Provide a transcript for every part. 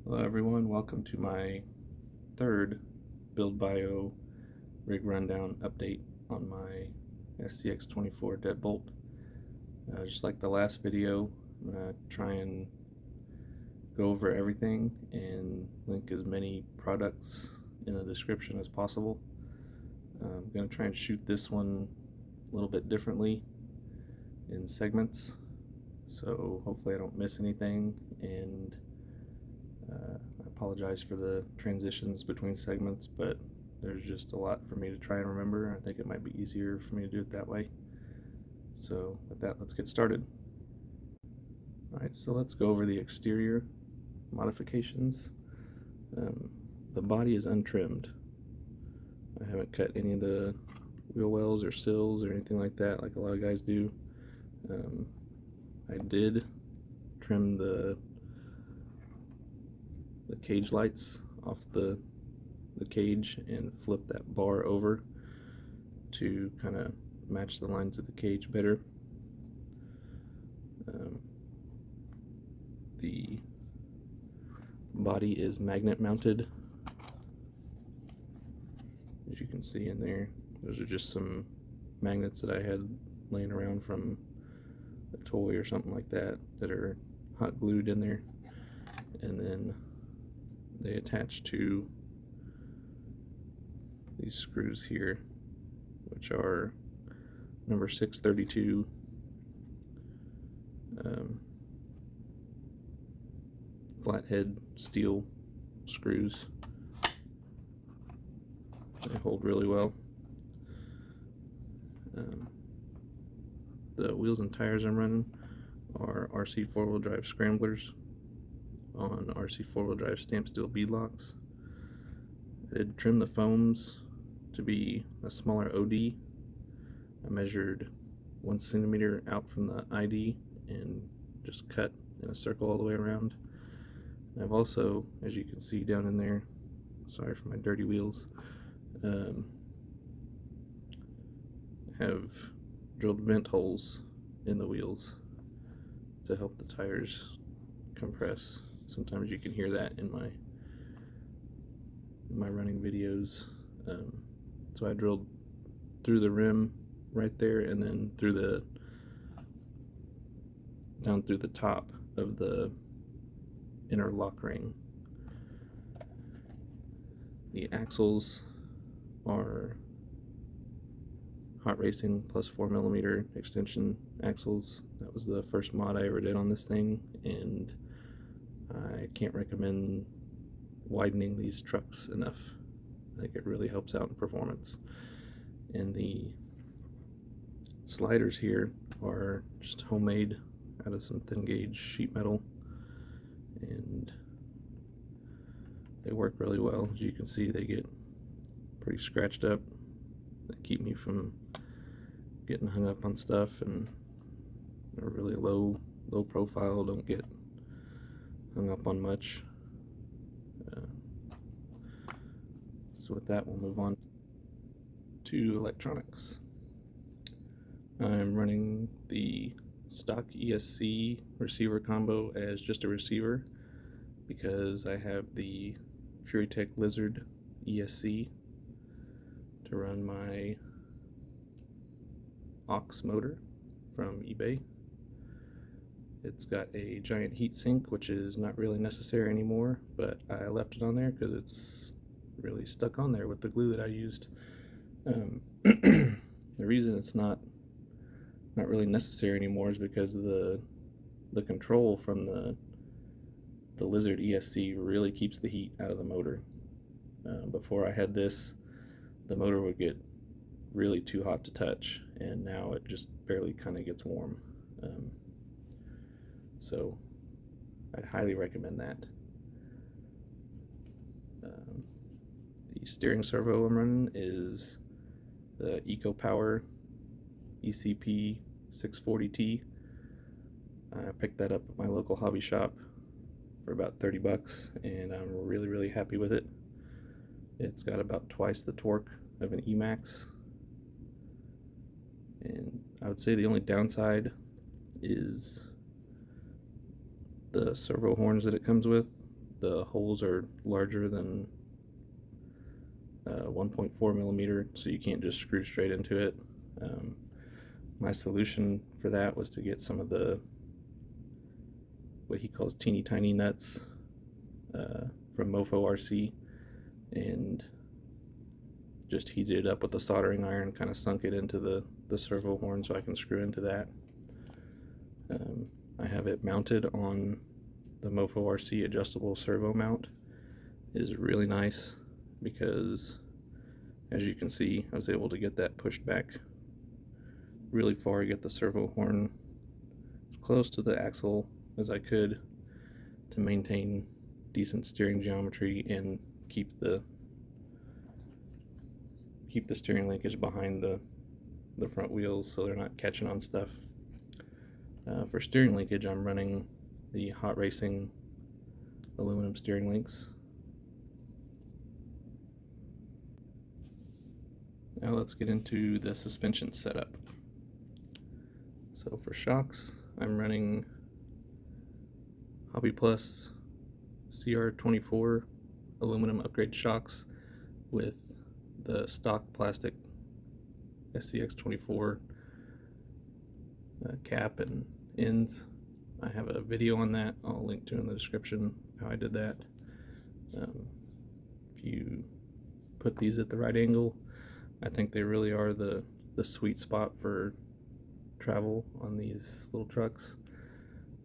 Hello everyone, welcome to my third Build Bio rig rundown update on my SCX24 Deadbolt. Just like the last video, I'm going to try and go over everything and link as many products in the description as possible. I'm going to try and shoot this one a little bit differently in segments, so hopefully I don't miss anything, and I apologize for the transitions between segments, but there's just a lot for me to try and remember. I think it might be easier for me to do it that way. So with that, let's get started. Alright, so let's go over the exterior modifications. The body is untrimmed. I haven't cut any of the wheel wells or sills or anything like that like a lot of guys do. I did trim the cage lights off the cage and flip that bar over to kind of match the lines of the cage better. The body is magnet mounted, as you can see in there. Those are just some magnets that I had laying around from a toy or something like that that are hot glued in there, and then they attach to these screws here, which are number 632 flathead steel screws. They hold really well. The wheels and tires I'm running are RC4WD drive scramblers on RC4WD drive stamp steel beadlocks. I did trim the foams to be a smaller OD. I measured 1 centimeter out from the ID and just cut in a circle all the way around. And I've also, as you can see down in there, sorry for my dirty wheels, have drilled vent holes in the wheels to help the tires compress. Sometimes you can hear that in my running videos. So I drilled through the rim right there, and then down through the top of the inner lock ring. The axles are Hot Racing plus 4mm extension axles. That was the first mod I ever did on this thing, and I can't recommend widening these trucks enough. I think it really helps out in performance. And the sliders here are just homemade out of some thin gauge sheet metal, and they work really well. As you can see, they get pretty scratched up. They keep me from getting hung up on stuff, and they're really low profile, don't get hung up on much. So with that, we'll move on to electronics. I'm running the stock ESC receiver combo as just a receiver because I have the Furitek Lizard ESC to run my aux motor from eBay. It's got a giant heat sink, which is not really necessary anymore, but I left it on there because it's really stuck on there with the glue that I used. The reason it's not really necessary anymore is because the control from the Lizard ESC really keeps the heat out of the motor. Before I had this, the motor would get really too hot to touch, and now it just barely kind of gets warm. So I'd highly recommend that. The steering servo I'm running is the EcoPower ECP640T. I picked that up at my local hobby shop for about 30 bucks, and I'm really happy with it. It's got about twice the torque of an Emax, and I would say the only downside is the servo horns that it comes with. the holes are larger than 1.4 millimeter, so you can't just screw straight into it. My solution for that was to get some of the what he calls teeny tiny nuts from MOFO RC, and just heated it up with the soldering iron, kind of sunk it into the servo horn so I can screw into that. I have it mounted on the MOFO RC adjustable servo mount. It is really nice because, as you can see, I was able to get that pushed back really far, get the servo horn as close to the axle as I could to maintain decent steering geometry and keep the steering linkage behind the front wheels so they're not catching on stuff. For steering linkage, I'm running the Hot Racing aluminum steering links. Now let's get into the suspension setup. So for shocks, I'm running Hobby Plus CR24 aluminum upgrade shocks with the stock plastic SCX24 cap and ends. I have a video on that I'll link to in the description how I did that. If you put these at the right angle, I think they really are the sweet spot for travel on these little trucks.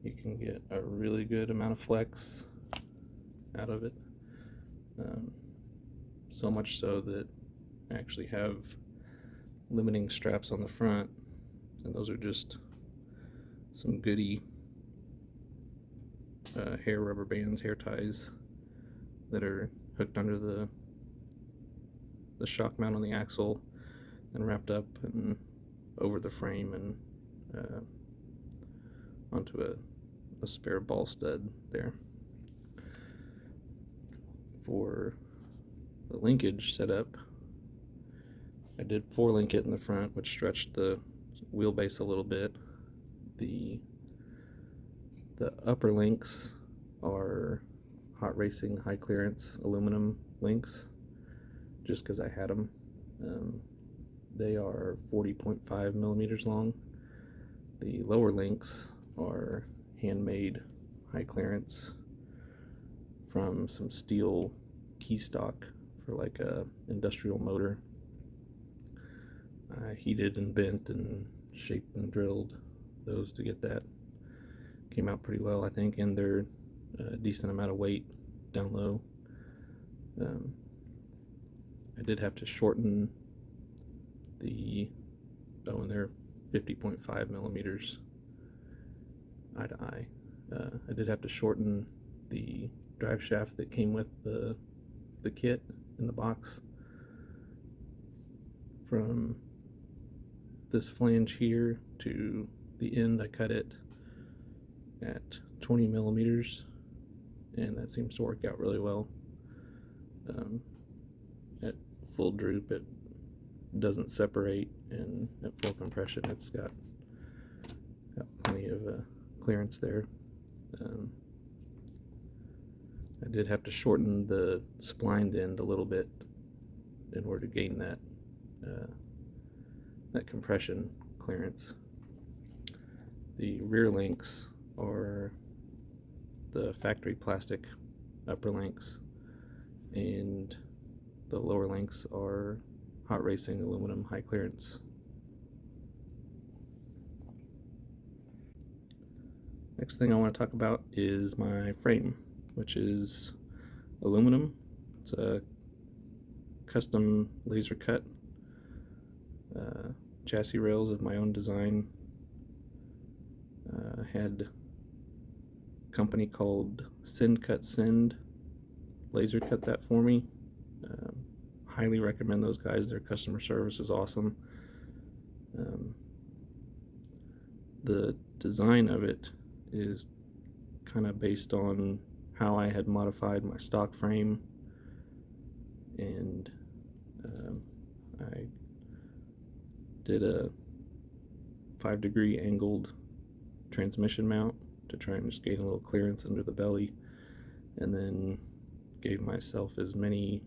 You can get a really good amount of flex out of it. So much so that I actually have limiting straps on the front, and those are just some goody hair rubber bands, hair ties that are hooked under the shock mount on the axle and wrapped up and over the frame and onto a spare ball stud there. For the linkage setup, I did 4-link it in the front, which stretched the wheelbase a little bit. The upper links are Hot Racing high clearance aluminum links, just because I had them. They are 40.5 millimeters long. The lower links are handmade high clearance from some steel key stock for like a industrial motor. I heated and bent and shaped and drilled those to get that. Came out pretty well, I think, and they're a decent amount of weight down low. I did have to shorten the, and they're 50.5 millimeters eye to eye. I did have to shorten the drive shaft that came with the kit in the box. From this flange here to the end, I cut it at 20 millimeters, and that seems to work out really well. At full droop, it doesn't separate, and at full compression, it's got plenty of clearance there. I did have to shorten the splined end a little bit in order to gain that compression clearance. The rear links are the factory plastic upper links, and the lower links are Hot Racing aluminum high clearance. Next thing I want to talk about is my frame, which is aluminum. It's a custom laser cut chassis rails of my own design. I had a company called Send Cut Send laser cut that for me. Highly recommend those guys. Their customer service is awesome. The design of it is kind of based on how I had modified my stock frame, and I did a 5-degree angled transmission mount to try and just gain a little clearance under the belly, and then gave myself as many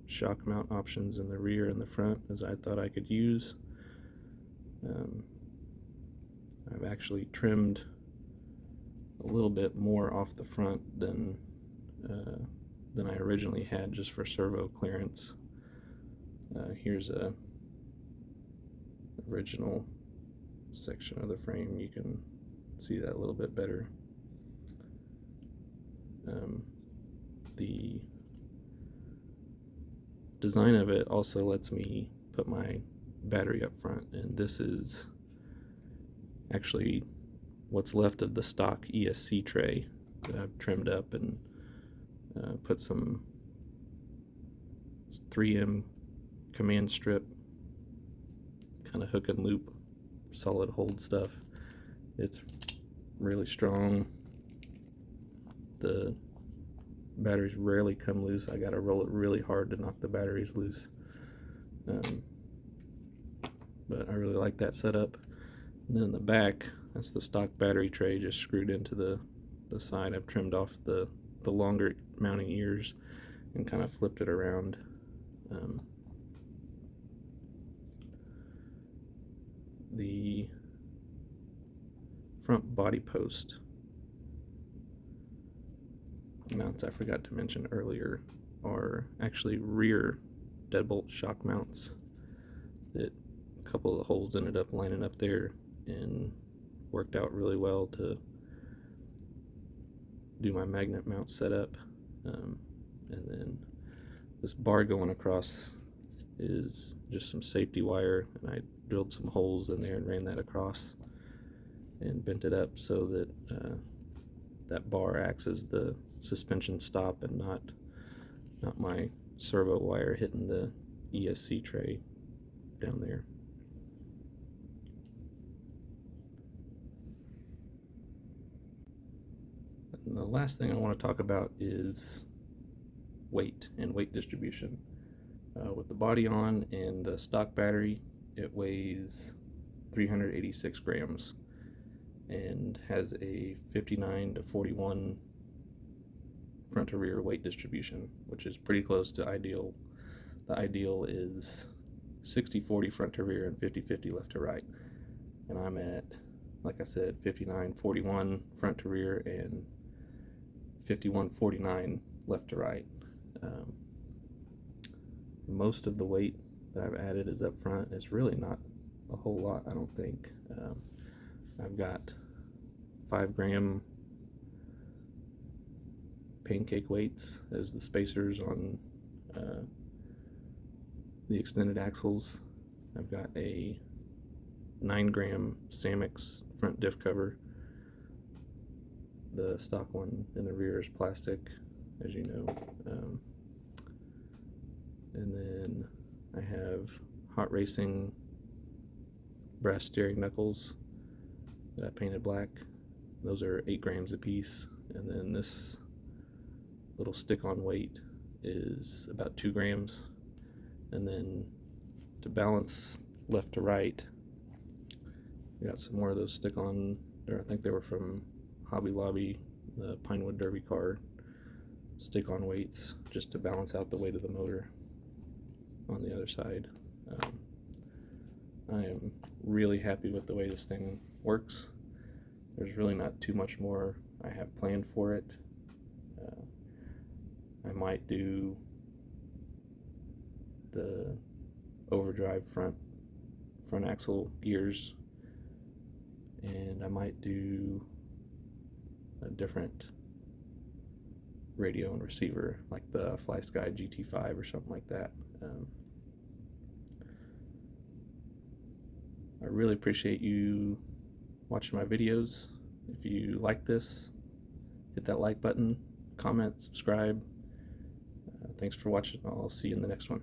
shock mount options in the rear and the front as I thought I could use. I've actually trimmed a little bit more off the front than I originally had, just for servo clearance. Here's a original section of the frame. You can see that a little bit better. The design of it also lets me put my battery up front, and this is actually what's left of the stock ESC tray that I've trimmed up and put some 3M command strip kind of hook and loop solid hold stuff. It's really strong. The batteries rarely come loose. I gotta roll it really hard to knock the batteries loose. But I really like that setup. And then in the back, that's the stock battery tray just screwed into the side. I've trimmed off the longer mounting ears and kind of flipped it around. The front body post mounts I forgot to mention earlier are actually rear deadbolt shock mounts that a couple of the holes ended up lining up there and worked out really well to do my magnet mount setup. And then this bar going across is just some safety wire, and I drilled some holes in there and ran that across and bent it up so that that bar acts as the suspension stop and not my servo wire hitting the ESC tray down there. And the last thing I want to talk about is weight and weight distribution. With the body on and the stock battery, it weighs 386 grams and has a 59 to 41 front to rear weight distribution, which is pretty close to ideal. The ideal is 60-40 front to rear and 50-50 left to right. And I'm at, like I said, 59-41 front to rear and 51-49 left to right. Most of the weight that I've added is up front. It's really not a whole lot, I don't think. I've got 5-gram pancake weights as the spacers on the extended axles. I've got a 9-gram Samex front diff cover. The stock one in the rear is plastic, as you know. And then I have Hot Racing brass steering knuckles that I painted black. Those are 8 grams a piece. And then this little stick-on weight is about 2 grams. And then to balance left to right, we got some more of those stick-on there. I think they were from Hobby Lobby, the Pinewood Derby car stick-on weights, just to balance out the weight of the motor on the other side. I am really happy with the way this thing works. There's really not too much more I have planned for it. I might do the overdrive front axle gears, and I might do a different radio and receiver, like the FlySky GT5 or something like that. I really appreciate you watching my videos. If you like this, hit that like button, comment, subscribe. Thanks for watching. I'll see you in the next one.